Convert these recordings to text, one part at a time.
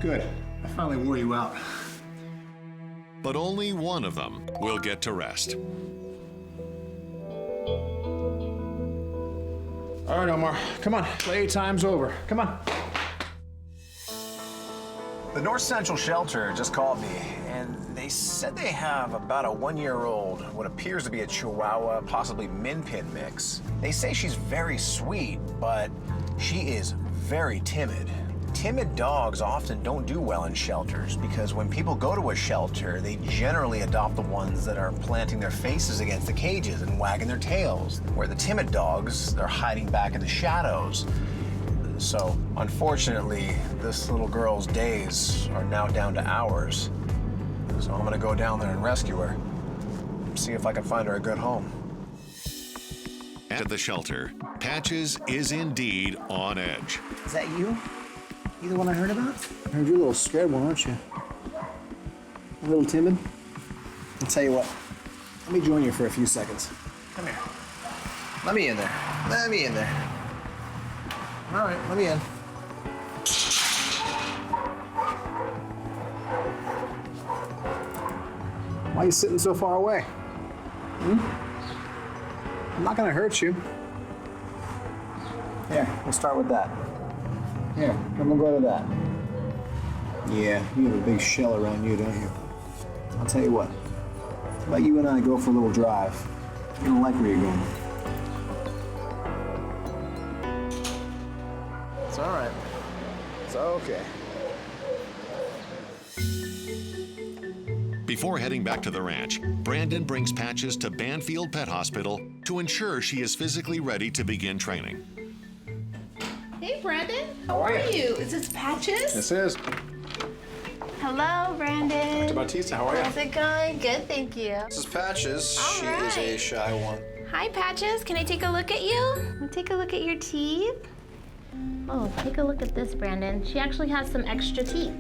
Good. I finally wore you out. But only one of them will get to rest. All right, Omar, come on. Playtime's over. Come on. The North Central Shelter just called me, and they said they have about a 1-year-old, what appears to be a Chihuahua, possibly Min Pin mix. They say she's very sweet, but she is very timid. Timid dogs often don't do well in shelters because when people go to a shelter, they generally adopt the ones that are planting their faces against the cages and wagging their tails, where the timid dogs, they're hiding back in the shadows. So, unfortunately, this little girl's days are now down to hours. So I'm gonna go down there and rescue her, see if I can find her a good home. At the shelter, Patches is indeed on edge. Is that you? You the one I heard about? I heard you're a little scared one, aren't you? A little timid? I'll tell you what. Let me join you for a few seconds. Come here. Let me in there. Let me in there. All right, let me in. Why are you sitting so far away? I'm not gonna hurt you. Here, we'll start with that. Here, then we'll go to that. Yeah, you have a big shell around you, don't you? I'll tell you what. How about you and I go for a little drive? You don't like where you're going. It's all right. It's okay. Before heading back to the ranch, Brandon brings Patches to Banfield Pet Hospital to ensure she is physically ready to begin training. Hey, Brandon. How are you? Is this Patches? This is. Hello, Brandon. Dr. Bautista, how are you? How's it going? Good, thank you. This is Patches. All She right. is a shy one. Hi, Patches. Can I take a look at you? Take a look at your teeth. Oh, take a look at this, Brandon. She actually has some extra teeth.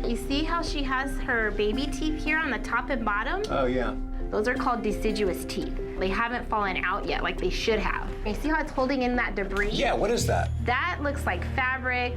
You see how she has her baby teeth here on the top and bottom? Oh, yeah. Those are called deciduous teeth. They haven't fallen out yet like they should have. You see how it's holding in that debris? Yeah, what is that? That looks like fabric,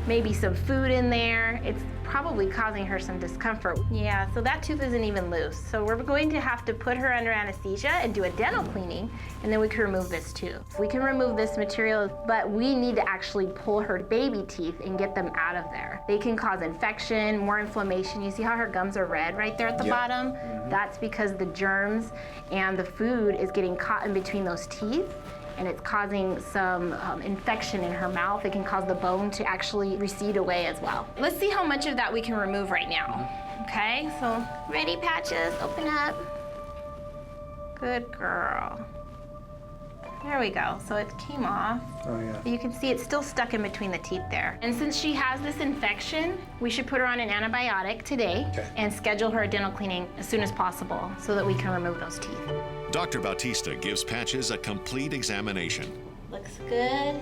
maybe some food in there. It's probably causing her some discomfort. Yeah, so that tooth isn't even loose. So we're going to have to put her under anesthesia and do a dental cleaning, and then we can remove this tooth. We can remove this material, but we need to actually pull her baby teeth and get them out of there. They can cause infection, more inflammation. You see how her gums are red right there at the bottom? That's because the germs and the food is getting caught in between those teeth, and it's causing some infection in her mouth. It can cause the bone to actually recede away as well. Let's see how much of that we can remove right now. Okay, so ready, Patches? Open up. Good girl. There we go. So it came off. Oh, yeah. You can see it's still stuck in between the teeth there. And since she has this infection, we should put her on an antibiotic today and schedule her a dental cleaning as soon as possible so that we can remove those teeth. Dr. Bautista gives Patches a complete examination, Looks good.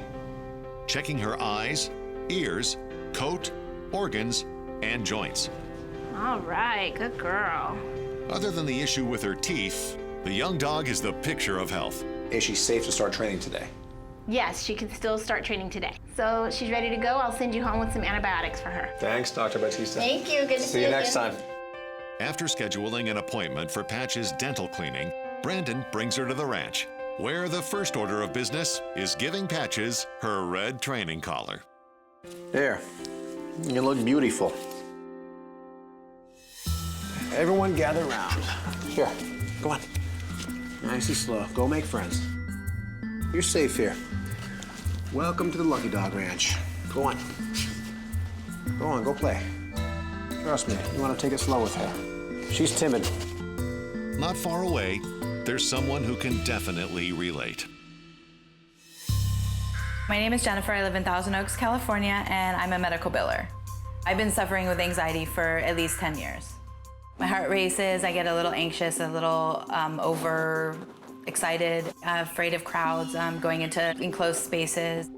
checking her eyes, ears, coat, organs, and joints. All right, good girl. Other than the issue with her teeth, the young dog is the picture of health. Is she safe to start training today? Yes, she can still start training today. So she's ready to go. I'll send you home with some antibiotics for her. Thanks, Dr. Bautista. Thank you. Good to See you next time. After scheduling an appointment for Patches' dental cleaning, Brandon brings her to the ranch, where the first order of business is giving Patches her red training collar. There. You look beautiful. Everyone gather around. Here, go on. Nice and slow. Go make friends. You're safe here. Welcome to the Lucky Dog Ranch. Go on. Go on, go play. Trust me, you want to take it slow with her. She's timid. Not far away, there's someone who can definitely relate. My name is Jennifer. I live in Thousand Oaks, California, and I'm a medical biller. I've been suffering with anxiety for at least 10 years. My heart races, I get a little anxious, a little overexcited, afraid of crowds, going into enclosed spaces.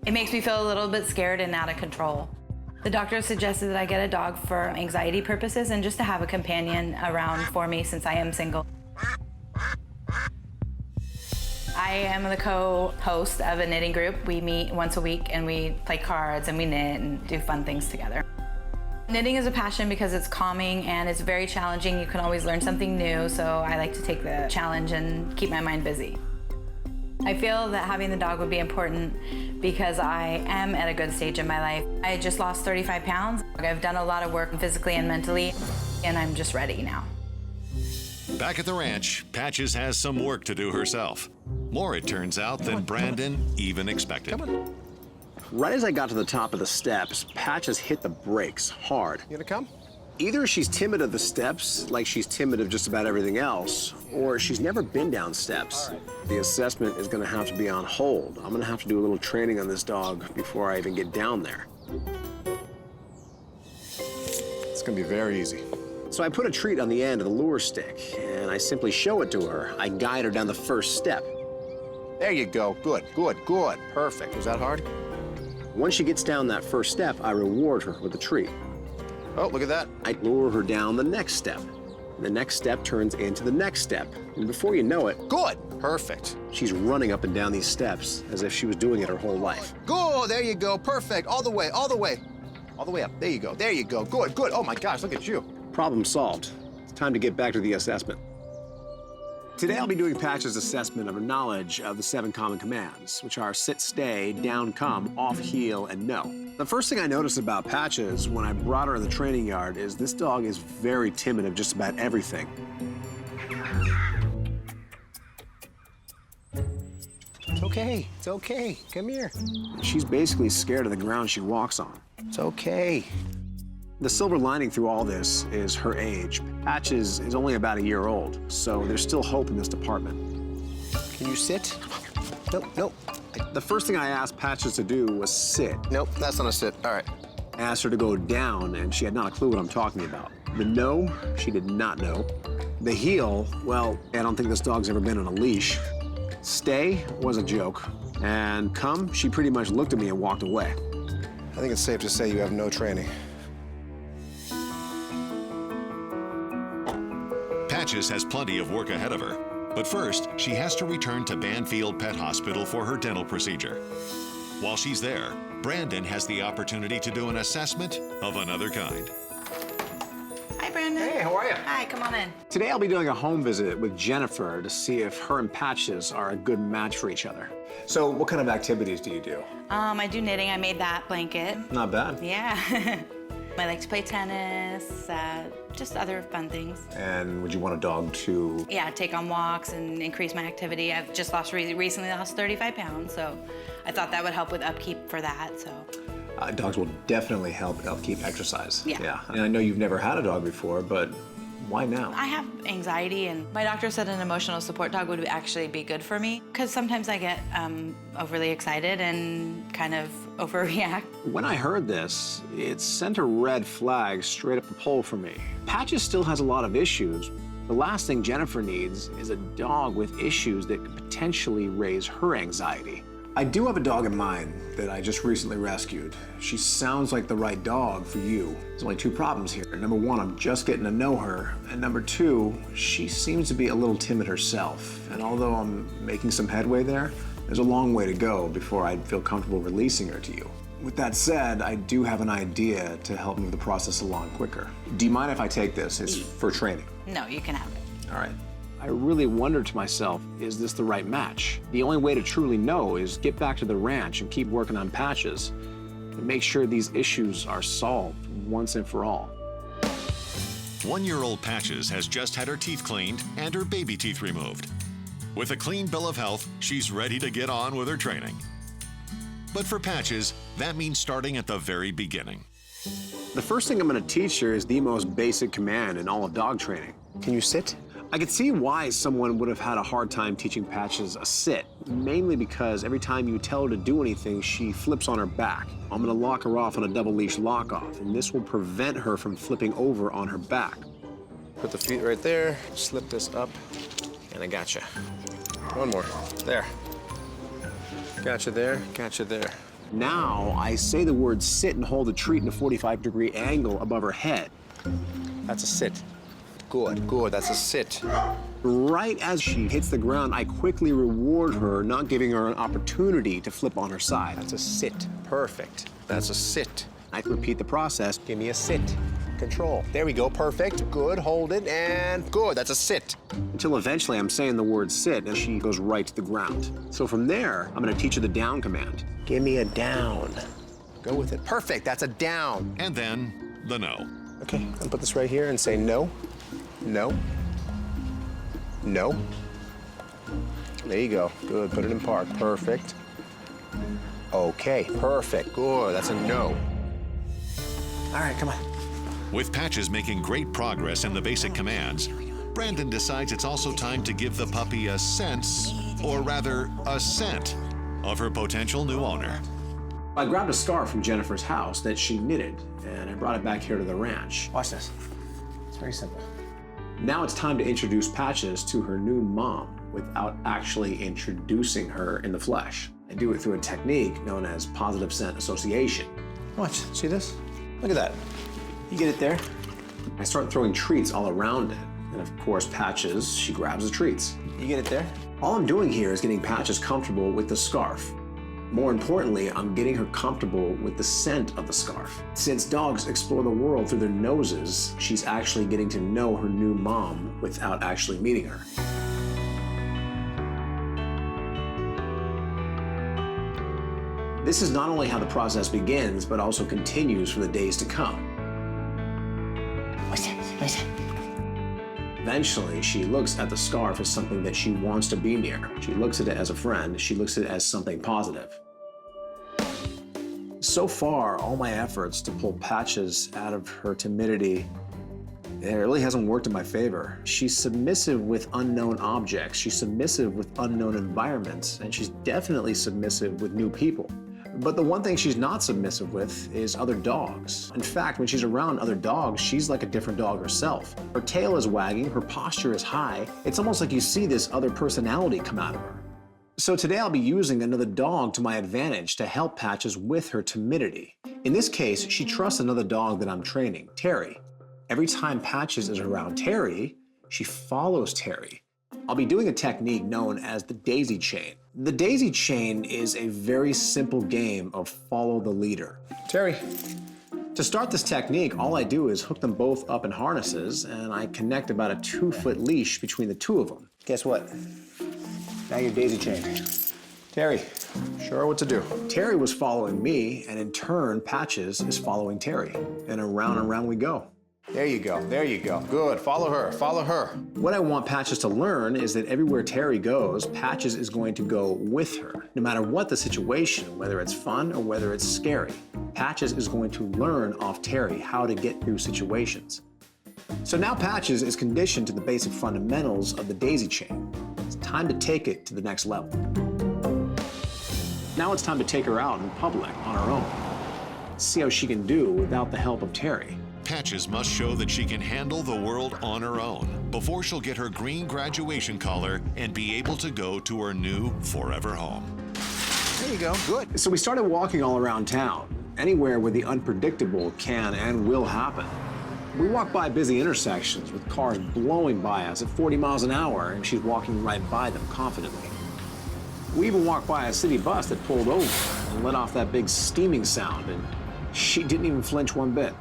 It makes me feel a little bit scared and out of control. The doctor suggested that I get a dog for anxiety purposes and just to have a companion around for me since I am single. I am the co-host of a knitting group. We meet once a week and we play cards and we knit and do fun things together. Knitting is a passion because it's calming and it's very challenging. You can always learn something new, so I like to take the challenge and keep my mind busy. I feel that having the dog would be important because I am at a good stage in my life. I just lost 35 pounds. I've done a lot of work physically and mentally, and I'm just ready now. Back at the ranch, Patches has some work to do herself. More, it turns out, than Brandon even expected. Right as I got to the top of the steps, Patches hit the brakes hard. You gonna come? Either she's timid of the steps, like she's timid of just about everything else, or she's never been down steps. The assessment is gonna have to be on hold. I'm gonna have to do a little training on this dog before I even get down there. It's gonna be very easy. So I put a treat on the end of the lure stick, and I simply show it to her. I guide her down the first step. There you go. Good, good, good. Perfect. Was that hard? Once she gets down that first step, I reward her with a treat. Oh, look at that. I lure her down the next step. The next step turns into the next step. And before you know it, Good. Perfect. she's running up and down these steps as if she was doing it her whole life. Good. There you go. Perfect. All the way. All the way. All the way up. There you go. There you go. Good, good. Oh my gosh, look at you. Problem solved. It's time to get back to the assessment. Today I'll be doing Patch's assessment of her knowledge of the 7 common commands, which are sit, stay, down, come, off, heel, and no. The first thing I noticed about Patches when I brought her in the training yard is this dog is very timid of just about everything. It's okay. It's okay. Come here. She's basically scared of the ground she walks on. It's okay. The silver lining through all this is her age. Patches is only about a year old, so there's still hope in this department. Can you sit? Nope, nope. The first thing I asked Patches to do was sit. Nope, that's not a sit. All right. I asked her to go down, and she had not a clue what I'm talking about. The no, she did not know. The heel, well, I don't think this dog's ever been on a leash. Stay was a joke. And come, she pretty much looked at me and walked away. I think it's safe to say you have no training. Patches has plenty of work ahead of her, but first, she has to return to Banfield Pet Hospital for her dental procedure. While she's there, Brandon has the opportunity to do an assessment of another kind. Hi, Brandon. Hey, how are you? Hi, come on in. Today I'll be doing a home visit with Jennifer to see if her and Patches are a good match for each other. So what kind of activities do you do? I do knitting. I made that blanket. Not bad. Yeah. I like to play tennis, just other fun things. And would you want a dog to? Yeah, take on walks and increase my activity. I've just recently lost 35 pounds, so I thought that would help with upkeep for that, so. Dogs will definitely help upkeep exercise. Yeah. And I know you've never had a dog before, but why now? I have anxiety, and my doctor said an emotional support dog would actually be good for me, because sometimes I get overly excited and kind of overreact. When I heard this, it sent a red flag straight up the pole for me. Patches still has a lot of issues. The last thing Jennifer needs is a dog with issues that could potentially raise her anxiety. I do have a dog in mind that I just recently rescued. She sounds like the right dog for you. There's only 2 problems here. Number 1, I'm just getting to know her. And number 2, she seems to be a little timid herself. And although I'm making some headway there, there's a long way to go before I'd feel comfortable releasing her to you. With that said, I do have an idea to help move the process along quicker. Do you mind if I take this? It's for training. No, you can have it. All right. I really wondered to myself, is this the right match? The only way to truly know is get back to the ranch and keep working on Patches and make sure these issues are solved once and for all. 1-year-old Patches has just had her teeth cleaned and her baby teeth removed. With a clean bill of health, she's ready to get on with her training. But for Patches, that means starting at the very beginning. The first thing I'm going to teach her is the most basic command in all of dog training. Can you sit? I could see why someone would have had a hard time teaching Patches a sit, mainly because every time you tell her to do anything, she flips on her back. I'm going to lock her off on a double leash lock off, and this will prevent her from flipping over on her back. Put the feet right there, slip this up, and I gotcha. One more. There. Gotcha there, gotcha there. Now, I say the word sit and hold the treat in a 45-degree angle above her head. That's a sit. Good, good, that's a sit. Right as she hits the ground, I quickly reward her, not giving her an opportunity to flip on her side. That's a sit. Perfect. That's a sit. I repeat the process. Give me a sit. Control. There we go, perfect. Good, hold it, and good, that's a sit. Until eventually I'm saying the word sit and she goes right to the ground. So from there, I'm gonna teach her the down command. Give me a down. Go with it. Perfect, that's a down. And then the no. Okay, I'll put this right here and say no, no, no. There you go, good, put it in park, perfect. Okay, perfect, good, that's a no. All right, come on. With Patches making great progress in the basic commands, Brandon decides it's also time to give the puppy a sense, or rather, a scent, of her potential new owner. I grabbed a scarf from Jennifer's house that she knitted, and I brought it back here to the ranch. Watch this. It's very simple. Now it's time to introduce Patches to her new mom without actually introducing her in the flesh. I do it through a technique known as positive scent association. Watch, see this? Look at that. You get it there? I start throwing treats all around it. And of course, Patches, she grabs the treats. You get it there? All I'm doing here is getting Patches comfortable with the scarf. More importantly, I'm getting her comfortable with the scent of the scarf. Since dogs explore the world through their noses, she's actually getting to know her new mom without actually meeting her. This is not only how the process begins, but also continues for the days to come. Eventually, she looks at the scarf as something that she wants to be near. She looks at it as a friend. She looks at it as something positive. So far, all my efforts to pull Patches out of her timidity, it really hasn't worked in my favor. She's submissive with unknown objects. She's submissive with unknown environments, and she's definitely submissive with new people. But the one thing she's not submissive with is other dogs. In fact, when she's around other dogs, she's like a different dog herself. Her tail is wagging, her posture is high. It's almost like you see this other personality come out of her. So today I'll be using another dog to my advantage to help Patches with her timidity. In this case, she trusts another dog that I'm training, Terry. Every time Patches is around Terry, she follows Terry. I'll be doing a technique known as the daisy chain. The daisy chain is a very simple game of follow the leader. Terry. To start this technique, all I do is hook them both up in harnesses and I connect about a 2-foot leash between the two of them. Guess what? Now your daisy chain. Terry, sure what to do. Terry was following me and in turn, Patches is following Terry. And around we go. There you go, there you go. Good, follow her, follow her. What I want Patches to learn is that everywhere Terry goes, Patches is going to go with her. No matter what the situation, whether it's fun or whether it's scary, Patches is going to learn off Terry how to get through situations. So now Patches is conditioned to the basic fundamentals of the daisy chain. It's time to take it to the next level. Now it's time to take her out in public on her own. See how she can do without the help of Terry. Patches must show that she can handle the world on her own before she'll get her green graduation collar and be able to go to her new forever home. There you go, good. So we started walking all around town, anywhere where the unpredictable can and will happen. We walk by busy intersections with cars blowing by us at 40 miles an hour and she's walking right by them confidently. We even walked by a city bus that pulled over and let off that big steaming sound and she didn't even flinch one bit.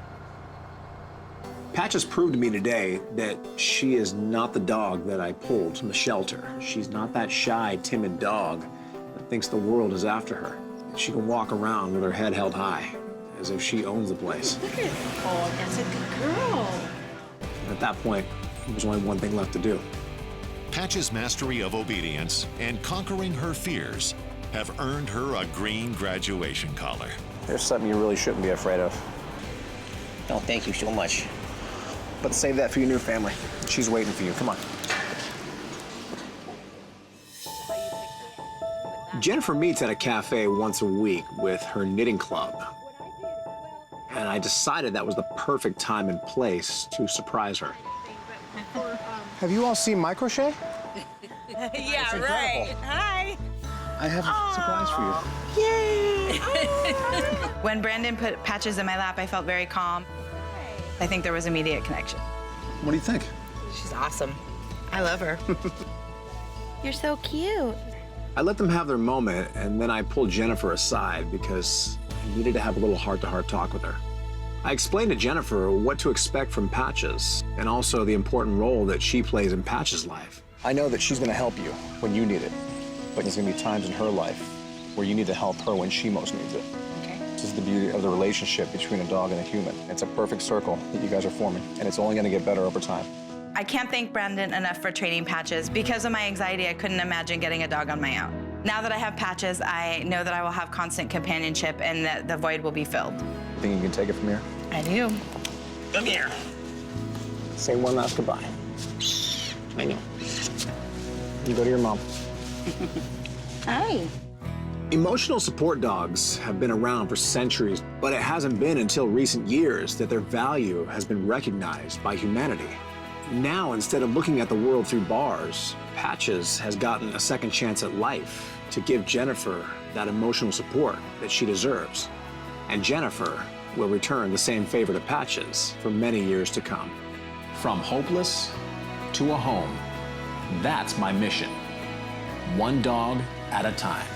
Patches proved to me today that she is not the dog that I pulled from the shelter. She's not that shy, timid dog that thinks the world is after her. She can walk around with her head held high, as if she owns the place. Look at, oh, that's a good girl. And at that point, there was only one thing left to do. Patches' mastery of obedience and conquering her fears have earned her a green graduation collar. There's something you really shouldn't be afraid of. Oh, thank you so much. But save that for your new family. She's waiting for you. Come on. Jennifer meets at a cafe once a week with her knitting club. And I decided that was the perfect time and place to surprise her. Have you all seen my crochet? Yeah, right. Hi. I have a surprise for you. Yay. When Brandon put Patches in my lap, I felt very calm. I think there was immediate connection. What do you think? She's awesome. I love her. You're so cute. I let them have their moment, and then I pulled Jennifer aside because I needed to have a little heart-to-heart talk with her. I explained to Jennifer what to expect from Patches, and also the important role that she plays in Patches' life. I know that she's gonna help you when you need it, but there's gonna be times in her life where you need to help her when she most needs it. Okay. This is the beauty of the relationship between a dog and a human. It's a perfect circle that you guys are forming, and it's only gonna get better over time. I can't thank Brandon enough for training Patches. Because of my anxiety, I couldn't imagine getting a dog on my own. Now that I have Patches, I know that I will have constant companionship and that the void will be filled. You think you can take it from here? I do. Come here. Say one last goodbye. I know. You go to your mom. Hi. Emotional support dogs have been around for centuries, but it hasn't been until recent years that their value has been recognized by humanity. Now, instead of looking at the world through bars, Patches has gotten a second chance at life to give Jennifer that emotional support that she deserves. And Jennifer will return the same favor to Patches for many years to come. From hopeless to a home, that's my mission. One dog at a time.